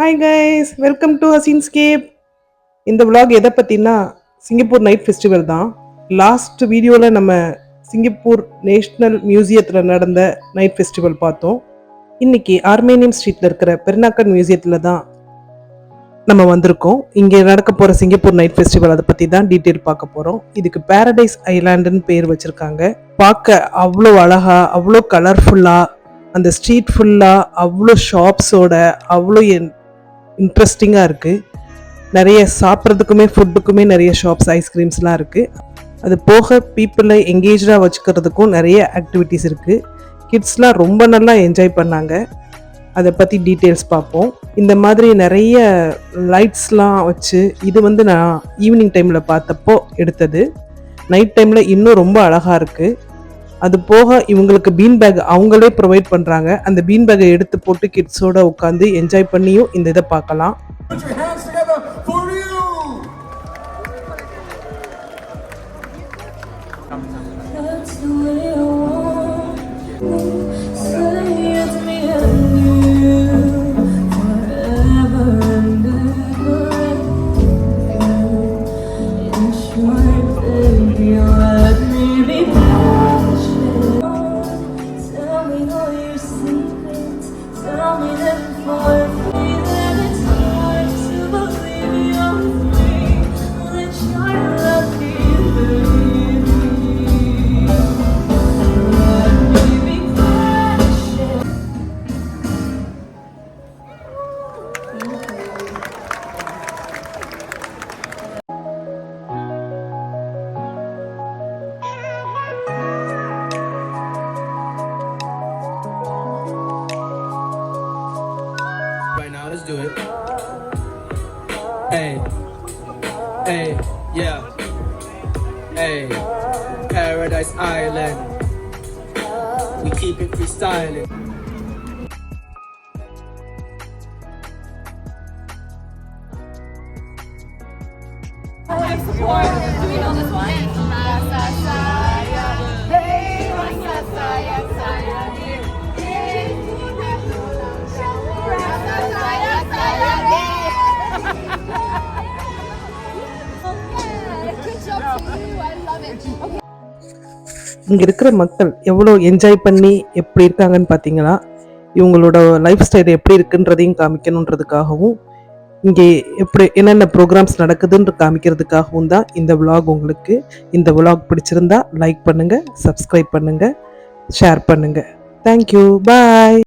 Hi guys, welcome to Haseenscape. இந்த vlog எதை பற்றினா சிங்கப்பூர் நைட் ஃபெஸ்டிவல் தான். லாஸ்ட் வீடியோவில் நம்ம சிங்கப்பூர் நேஷ்னல் மியூசியத்தில் நடந்த நைட் ஃபெஸ்டிவல் பார்த்தோம். இன்னைக்கு ஆர்மேனியம் ஸ்ட்ரீட்டில் இருக்கிற பெர்னாக்கன் மியூசியத்தில் தான் நம்ம வந்திருக்கோம். இங்கே நடக்க போகிற சிங்கப்பூர் நைட் ஃபெஸ்டிவல் அதை பற்றி தான் டீட்டெயில் பார்க்க போகிறோம். இதுக்கு பேரடைஸ் ஐலாண்டுன்னு பேர் வச்சுருக்காங்க. பார்க்க அவ்வளோ அழகாக, அவ்வளோ கலர்ஃபுல்லாக, அந்த ஸ்ட்ரீட் ஃபுல்லாக அவ்வளோ ஷாப்ஸோட அவ்வளோ இன்ட்ரெஸ்டிங்காக இருக்குது. நிறைய சாப்பிட்றதுக்குமே ஃபுட்டுக்குமே நிறைய ஷாப்ஸ், ஐஸ்கிரீம்ஸ்லாம் இருக்குது. அது போக பீப்புளை எங்கேஜாக வச்சுக்கிறதுக்கும் நிறைய ஆக்டிவிட்டீஸ் இருக்குது. கிட்ஸ்லாம் ரொம்ப நல்லா என்ஜாய் பண்ணாங்க. அதை பற்றி டீட்டெயில்ஸ் பார்ப்போம். இந்த மாதிரி நிறைய லைட்ஸ்லாம் வச்சு, இது நான் ஈவினிங் டைமில் பார்த்தப்போ எடுத்தது. நைட் டைமில் இன்னும் ரொம்ப அழகாக இருக்குது. அது போக இவங்களுக்கு பீன் பேக் அவங்களே ப்ரொவைட் பண்ணுறாங்க. அந்த பீன் பேக்கை எடுத்து போட்டு கிட்ஸோட உட்காந்து என்ஜாய் பண்ணியும் இந்த இதை பார்க்கலாம். Let's do it. Hey, hey, yeah. Hey, Paradise Island. We keep it freestyling. Do we know this one? இங்கே இருக்கிற மக்கள் எவ்வளோ என்ஜாய் பண்ணி எப்படி இருக்காங்கன்னு பார்த்தீங்கன்னா, இவங்களோட லைஃப் ஸ்டைல் எப்படி இருக்குன்றதையும் காமிக்கணுன்றதுக்காகவும், இங்கே எப்படி என்னென்ன ப்ரோக்ராம்ஸ் நடக்குதுன்ற காமிக்கிறதுக்காகவும் தான் இந்த விலாக். உங்களுக்கு இந்த விலாக் பிடிச்சிருந்தா லைக் பண்ணுங்கள், சப்ஸ்கிரைப் பண்ணுங்கள், ஷேர் பண்ணுங்கள். தேங்க்யூ, பாய்.